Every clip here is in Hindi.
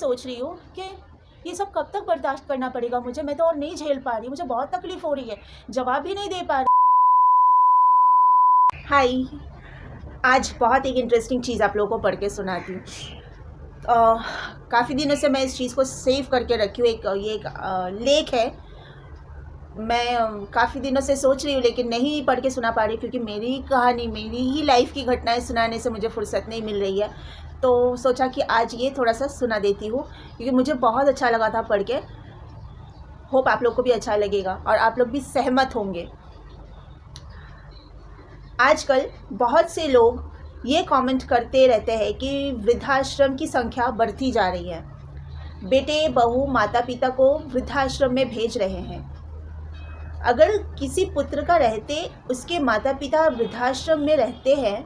सोच रही हूँ कि ये सब कब तक बर्दाश्त करना पड़ेगा मुझे, मैं तो और नहीं झेल पा रही, मुझे बहुत तकलीफ़ हो रही है, जवाब भी नहीं दे पा रही। हाय, आज बहुत एक इंटरेस्टिंग चीज़ आप लोगों को पढ़ के सुनाती हूँ। काफ़ी दिनों से मैं इस चीज़ को सेव करके रखी हूँ। ये एक लेख है। मैं काफ़ी दिनों से सोच रही हूँ लेकिन नहीं पढ़ के सुना पा रही, क्योंकि मेरी कहानी, मेरी ही लाइफ की घटनाएं सुनाने से मुझे फुर्सत नहीं मिल रही है। तो सोचा कि आज ये थोड़ा सा सुना देती हूँ, क्योंकि मुझे बहुत अच्छा लगा था पढ़ के। होप आप लोग को भी अच्छा लगेगा और आप लोग भी सहमत होंगे। आजकल बहुत से लोग ये कमेंट करते रहते हैं कि वृद्धाश्रम की संख्या बढ़ती जा रही है, बेटे बहू माता पिता को वृद्धाश्रम में भेज रहे हैं। अगर किसी पुत्र का रहते उसके माता पिता वृद्धाश्रम में रहते हैं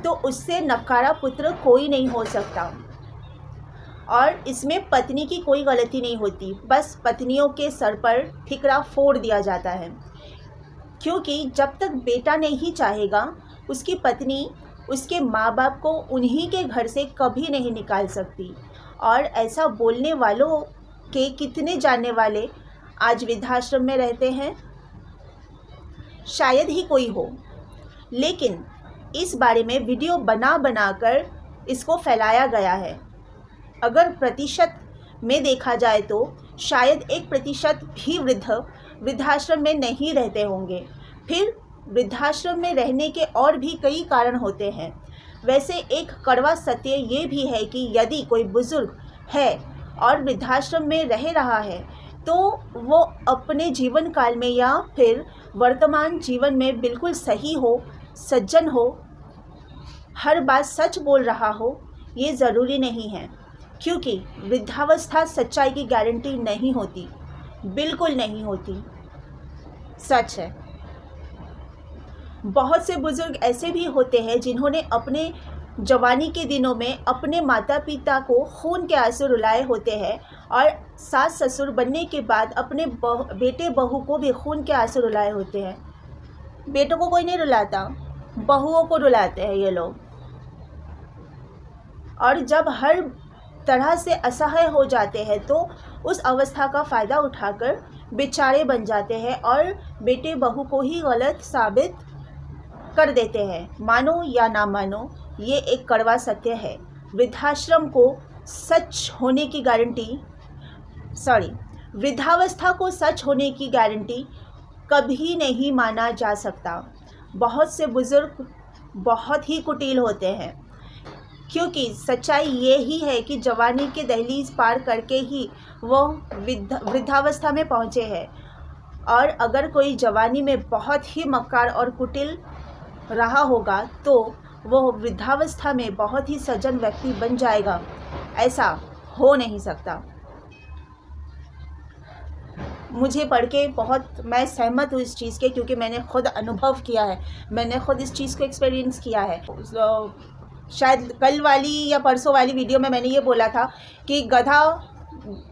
तो उससे नकारा पुत्र कोई नहीं हो सकता, और इसमें पत्नी की कोई गलती नहीं होती, बस पत्नियों के सर पर ठिकरा फोड़ दिया जाता है। क्योंकि जब तक बेटा नहीं चाहेगा उसकी पत्नी उसके माँ बाप को उन्हीं के घर से कभी नहीं निकाल सकती। और ऐसा बोलने वालों के कितने जानने वाले आज वृद्धाश्रम में रहते हैं, शायद ही कोई हो, लेकिन इस बारे में वीडियो बना कर इसको फैलाया गया है। अगर प्रतिशत में देखा जाए तो शायद 1% भी वृद्धाश्रम में नहीं रहते होंगे। फिर वृद्धाश्रम में रहने के और भी कई कारण होते हैं। वैसे एक कड़वा सत्य ये भी है कि यदि कोई बुजुर्ग है और वृद्धाश्रम में रह रहा है तो वो अपने जीवन काल में या फिर वर्तमान जीवन में बिल्कुल सही हो, सज्जन हो, हर बात सच बोल रहा हो, ये ज़रूरी नहीं है। क्योंकि वृद्धावस्था सच्चाई की गारंटी नहीं होती, बिल्कुल नहीं होती। सच है, बहुत से बुजुर्ग ऐसे भी होते हैं जिन्होंने अपने जवानी के दिनों में अपने माता पिता को खून के आंसू रुलाए होते हैं, और सास ससुर बनने के बाद अपने बेटे बहू को भी खून के आंसू रुलाए होते हैं। बेटों को कोई नहीं रुलाता, बहुओं को रुलाते हैं ये लोग। और जब हर तरह से असहाय हो जाते हैं तो उस अवस्था का फ़ायदा उठाकर बेचारे बन जाते हैं और बेटे बहू को ही गलत साबित कर देते हैं। मानो या ना मानो, ये एक कड़वा सत्य है। वृद्धाश्रम को सच होने की गारंटी वृद्धावस्था को सच होने की गारंटी कभी नहीं माना जा सकता। बहुत से बुजुर्ग बहुत ही कुटिल होते हैं, क्योंकि सच्चाई ये ही है कि जवानी के दहलीज पार करके ही वो वृद्धावस्था में पहुँचे हैं। और अगर कोई जवानी में बहुत ही मक्कार और कुटिल रहा होगा तो वो वृद्धावस्था में बहुत ही सज्जन व्यक्ति बन जाएगा, ऐसा हो नहीं सकता। मुझे पढ़ के बहुत मैं सहमत हूँ इस चीज़ के, क्योंकि मैंने खुद अनुभव किया है, मैंने खुद इस चीज़ को एक्सपीरियंस किया है। शायद कल वाली या परसों वाली वीडियो में मैंने ये बोला था कि गधा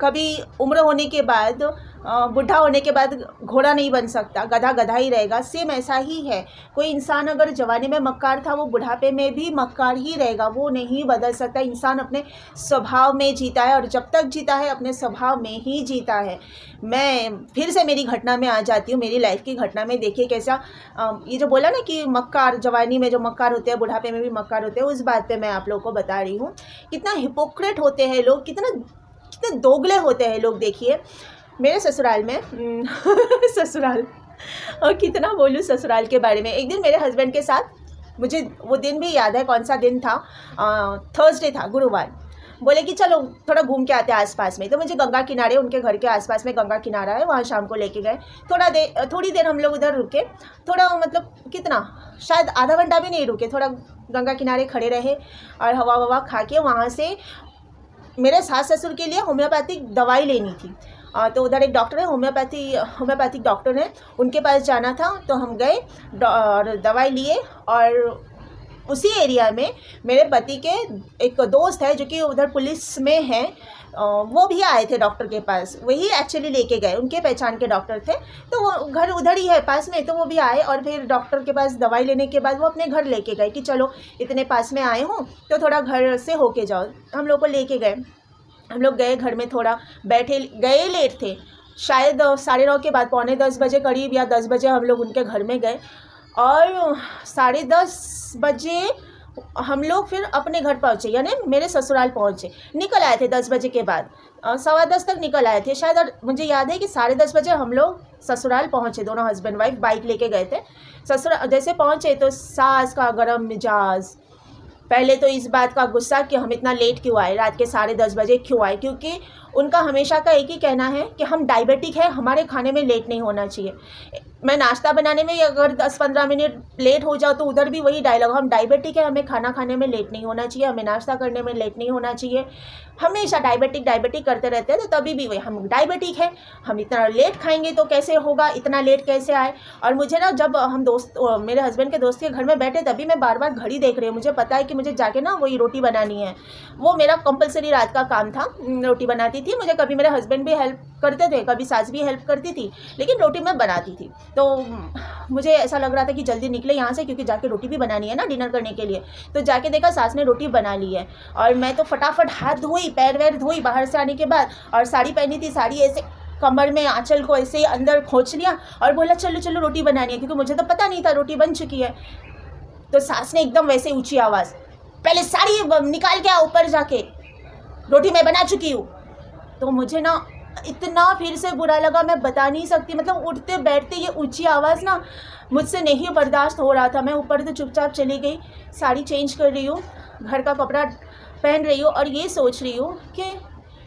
कभी उम्र होने के बाद, बुढ़ा होने के बाद घोड़ा नहीं बन सकता, गधा गधा ही रहेगा। सेम ऐसा ही है, कोई इंसान अगर जवानी में मक्कार था वो बुढ़ापे में भी मक्कार ही रहेगा, वो नहीं बदल सकता। इंसान अपने स्वभाव में जीता है, और जब तक जीता है अपने स्वभाव में ही जीता है। मैं फिर से मेरी घटना में आ जाती हूँ, मेरी लाइफ की घटना में। देखिए कैसा ये जो बोला ना कि मक्कार, जवानी में जो मक्कार होते हैं बुढ़ापे में भी मक्कार होते हैं, उस बात पर मैं आप लोगों को बता रही हूँ। कितना हिपोक्रेट होते हैं लोग, कितने दोगले होते हैं लोग। देखिए मेरे ससुराल में ससुराल, और कितना बोलूँ ससुराल के बारे में। एक दिन मेरे हस्बैंड के साथ, मुझे वो दिन भी याद है कौन सा दिन था, थर्सडे था, गुरुवार। बोले कि चलो थोड़ा घूम के आते हैं आसपास में। तो मुझे गंगा किनारे, उनके घर के आसपास में गंगा किनारा है, वहाँ शाम को लेके गए। थोड़ी देर हम लोग उधर रुके, थोड़ा मतलब कितना, शायद आधा घंटा भी नहीं रुके, थोड़ा गंगा किनारे खड़े रहे और हवा ववा खा के वहाँ से मेरे सास ससुर के लिए होम्योपैथिक दवाई लेनी थी। तो उधर एक डॉक्टर है, होम्योपैथिक डॉक्टर है, उनके पास जाना था। तो हम गए और दवाई लिए, और उसी एरिया में मेरे पति के एक दोस्त है जो कि उधर पुलिस में है, वो भी आए थे डॉक्टर के पास, वही एक्चुअली लेके गए, उनके पहचान के डॉक्टर थे। तो वो घर उधर ही है पास में, तो वो भी आए और फिर डॉक्टर के पास दवाई लेने के बाद वो अपने घर लेके गए कि चलो इतने पास में आए हो तो थोड़ा घर से होके जाओ। हम लोग को लेके गए, हम लोग गए घर में, थोड़ा बैठे, गए लेट थे, शायद 9:30 के बाद, 9:45 बजे करीब या 10 बजे हम लोग उनके घर में गए। और 10:30 बजे हम लोग फिर अपने घर पहुँचे, यानी मेरे ससुराल पहुँचे। निकल आए थे 10 बजे के बाद, 9:15 तक निकल आए थे शायद। और मुझे याद है कि 10:30 बजे हम लोग ससुराल पहुँचे, दोनों हस्बैंड वाइफ बाइक लेके गए थे ससुराल। जैसे पहुँचे तो सास का गरम मिजाज, पहले तो इस बात का गुस्सा कि हम इतना लेट क्यों आए, रात के 10:30 बजे क्यों आए, क्योंकि उनका हमेशा का एक ही कहना है कि हम डायबिटिक है, हमारे खाने में लेट नहीं होना चाहिए। मैं नाश्ता बनाने में अगर 10-15 मिनट लेट हो जाओ तो उधर भी वही डायलॉग, हम डायबिटिक है, हमें खाना खाने में लेट नहीं होना चाहिए, हमें नाश्ता करने में लेट नहीं होना चाहिए। हमेशा डायबिटिक करते रहते हैं। तो तभी भी वही, हम डायबिटिक है, हम इतना लेट खाएंगे तो कैसे होगा, इतना लेट कैसे आए। और मुझे ना, जब हम मेरे हस्बैंड के दोस्त के घर में बैठे, तभी मैं बार बार घड़ी देख रही हूँ। मुझे पता है कि मुझे जाके ना वही रोटी बनानी है, वो मेरा कंपलसरी रात का काम था। रोटी बनाती थी, मुझे कभी मेरे हस्बैंड भी हेल्प करते थे, कभी सास भी हेल्प करती थी, लेकिन रोटी मैं बनाती थी। तो मुझे ऐसा लग रहा था कि जल्दी निकले यहाँ से, क्योंकि जाके रोटी भी बनानी है ना डिनर करने के लिए। तो जाके देखा सास ने रोटी बना ली है, और मैं तो फटाफट हाथ धोई, पैर वैर धोई बाहर से आने के बाद, और साड़ी पहनी थी, साड़ी ऐसे कमर में आंचल को ऐसे ही अंदर खोंच लिया और बोला चलो चलो रोटी बनानी है, क्योंकि मुझे तो पता नहीं था रोटी बन चुकी है। तो सास ने एकदम वैसे ऊंची आवाज़, पहले साड़ी निकाल के आओ, ऊपर जाके रोटी मैं बना चुकी हूँ। तो मुझे ना इतना फिर से बुरा लगा, मैं बता नहीं सकती। मतलब उठते बैठते ये ऊंची आवाज़ ना मुझसे नहीं बर्दाश्त हो रहा था। मैं ऊपर तो चुपचाप चली गई, साड़ी चेंज कर रही हूँ, घर का कपड़ा पहन रही हूँ, और ये सोच रही हूँ कि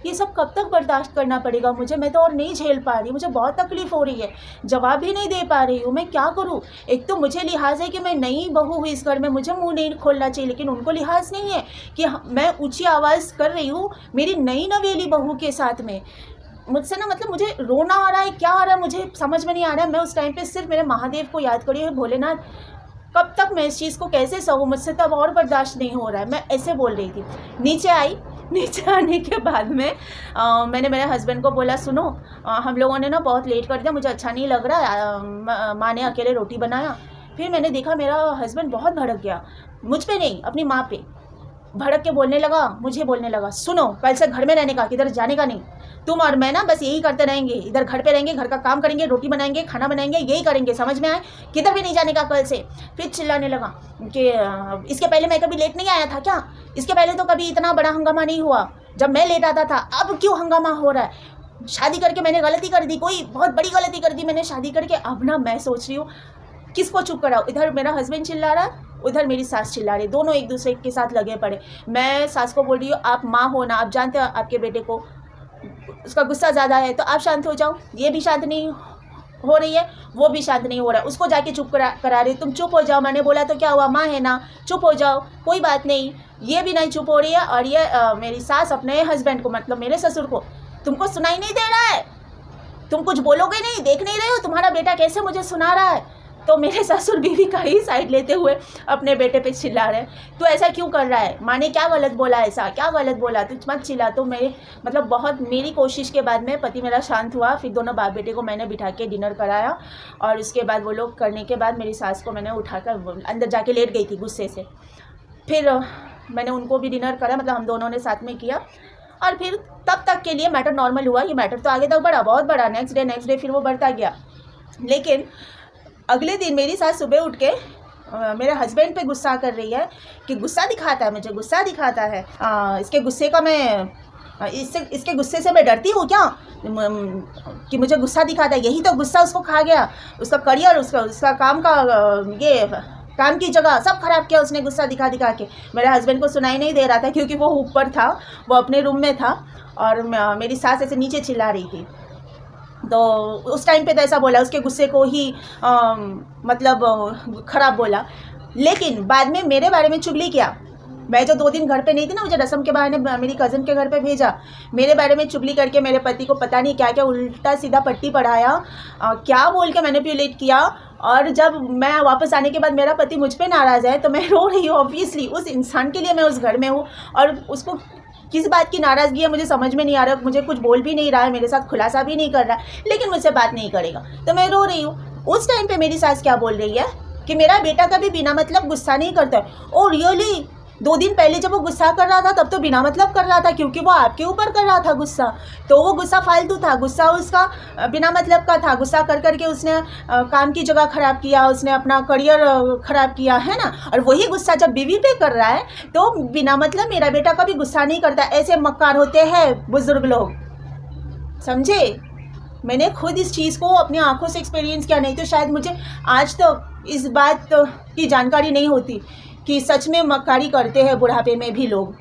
ये सब कब तक बर्दाश्त करना पड़ेगा मुझे, मैं तो और नहीं झेल पा रही, मुझे बहुत तकलीफ़ हो रही है, जवाब भी नहीं दे पा रही हूँ, मैं क्या करूँ। एक तो मुझे लिहाज है कि मैं नई बहू हुई इस घर में, मुझे मुंह नहीं खोलना चाहिए, लेकिन उनको लिहाज नहीं है कि मैं ऊंची आवाज़ कर रही हूँ मेरी नई नवेली बहू के साथ में। मुझसे ना, मतलब मुझे रोना आ रहा है, क्या आ रहा है मुझे समझ में नहीं आ रहा है। मैं उस टाइम पे सिर्फ मेरे महादेव को याद करी है, भोलेनाथ कब तक मैं इस चीज़ को कैसे सहूँ, मुझसे तब और बर्दाश्त नहीं हो रहा है, मैं ऐसे बोल रही थी। नीचे आई, नीचे आने के बाद में मैंने मेरे हस्बैंड को बोला, सुनो हम लोगों ने ना बहुत लेट कर दिया, मुझे अच्छा नहीं लग रहा है, माँ ने अकेले रोटी बनाया। फिर मैंने देखा मेरा हस्बैंड बहुत भड़क गया, मुझ पे नहीं अपनी माँ पे भड़क के बोलने लगा, मुझे बोलने लगा, सुनो कल से घर में रहने का, किधर जाने का नहीं, तुम और मैं ना बस यही करते रहेंगे, इधर घर पे रहेंगे, घर का काम करेंगे, रोटी बनाएंगे, खाना बनाएंगे, यही करेंगे, समझ में आए, किधर भी नहीं जाने का कल से। फिर चिल्लाने लगा कि इसके पहले मैं कभी लेट नहीं आया था क्या, इसके पहले तो कभी इतना बड़ा हंगामा नहीं हुआ जब मैं लेट आता था, अब क्यों हंगामा हो रहा है, शादी करके मैंने गलती कर दी, कोई बहुत बड़ी गलती कर दी मैंने शादी करके। अब ना मैं सोच रही हूँ किसको चुप कराओ, इधर मेरा हस्बैंड चिल्ला रहा है, उधर मेरी सास चिल्ला रही, दोनों एक दूसरे के साथ लगे पड़े। मैं सास को बोल रही हूँ, आप माँ हो ना, आप जानते हो आपके बेटे को उसका गुस्सा ज़्यादा है, तो आप शांत हो जाओ। ये भी शांत नहीं हो रही है, वो भी शांत नहीं हो रहा है, उसको जाके चुप करा रही, तुम चुप हो जाओ, मैंने बोला तो क्या हुआ, माँ है ना, चुप हो जाओ, कोई बात नहीं। ये भी नहीं चुप हो रही है, और ये मेरी सास अपने हस्बैंड को, मतलब मेरे ससुर को, तुमको सुनाई नहीं दे रहा है, तुम कुछ बोलोगे नहीं, देख नहीं रहे हो तुम्हारा बेटा कैसे मुझे सुना रहा है। तो मेरे ससुर बीवी का ही साइड लेते हुए अपने बेटे पे चिल्ला रहे हैं, तो ऐसा क्यों कर रहा है, माँ ने क्या गलत बोला, ऐसा क्या गलत बोला, तू मत चिल्ला। तो मेरे मतलब बहुत मेरी कोशिश के बाद में पति मेरा शांत हुआ। फिर दोनों बाप बेटे को मैंने बिठा के डिनर कराया, और उसके बाद वो लोग करने के बाद मेरी सास को मैंने उठाकर अंदर जाके लेट गई थी गुस्से से। फिर मैंने उनको भी डिनर करा, मतलब हम दोनों ने साथ में किया, और फिर तब तक के लिए मैटर नॉर्मल हुआ। ये मैटर तो आगे तक बढ़ा, बहुत बड़ा, नेक्स्ट डे फिर वो बढ़ता गया। लेकिन अगले दिन मेरी सास सुबह उठ के मेरे हस्बैंड पे गुस्सा कर रही है कि गुस्सा दिखाता है, मुझे गुस्सा दिखाता है, इसके गुस्से का मैं इसके गुस्से से मैं डरती हूँ क्या, कि मुझे गुस्सा दिखाता है, यही तो गुस्सा उसको खा गया, उसका करियर, उसका काम का ये काम की जगह सब खराब किया उसने गुस्सा दिखा के। मेरे हस्बैंड को सुनाई नहीं दे रहा था क्योंकि वो ऊपर था, वो अपने रूम में था, और मेरी सास ऐसे नीचे चिल्ला रही थी। तो उस टाइम पे तो ऐसा बोला, उसके गुस्से को ही मतलब ख़राब बोला। लेकिन बाद में मेरे बारे में चुगली किया। मैं जो 2 दिन घर पे नहीं थी ना, मुझे रस्म के बहाने मेरी कज़न के घर पे भेजा, मेरे बारे में चुगली करके मेरे पति को पता नहीं क्या क्या उल्टा सीधा पट्टी पढ़ाया, क्या बोल के मैनिपुलेट किया। और जब मैं वापस आने के बाद मेरा पति मुझ पे नाराज़ है तो मैं रो रही हूँ। ऑब्वियसली उस इंसान के लिए मैं उस घर में हूँ, और उसको किस बात की नाराज़गी है मुझे समझ में नहीं आ रहा। मुझे कुछ बोल भी नहीं रहा है, मेरे साथ खुलासा भी नहीं कर रहा है, लेकिन मुझसे बात नहीं करेगा, तो मैं रो रही हूँ। उस टाइम पे मेरी सास क्या बोल रही है कि मेरा बेटा कभी बिना मतलब गुस्सा नहीं करता है। ओ रियली, 2 दिन पहले जब वो गुस्सा कर रहा था तब तो बिना मतलब कर रहा था, क्योंकि वो आपके ऊपर कर रहा था गुस्सा, तो वो गुस्सा फालतू था, गुस्सा उसका बिना मतलब का था। गुस्सा कर करके उसने काम की जगह ख़राब किया, उसने अपना करियर ख़राब किया, है ना। और वही गुस्सा जब बीवी पे कर रहा है तो बिना मतलब मेरा बेटा कभी गुस्सा नहीं करता। ऐसे मक्कार होते हैं बुज़ुर्ग लोग, समझे। मैंने खुद इस चीज़ को अपनी आंखों से एक्सपीरियंस किया, नहीं तो शायद मुझे आज तक इस बात की जानकारी नहीं होती कि सच में मक्कारी करते हैं बुढ़ापे में भी लोग।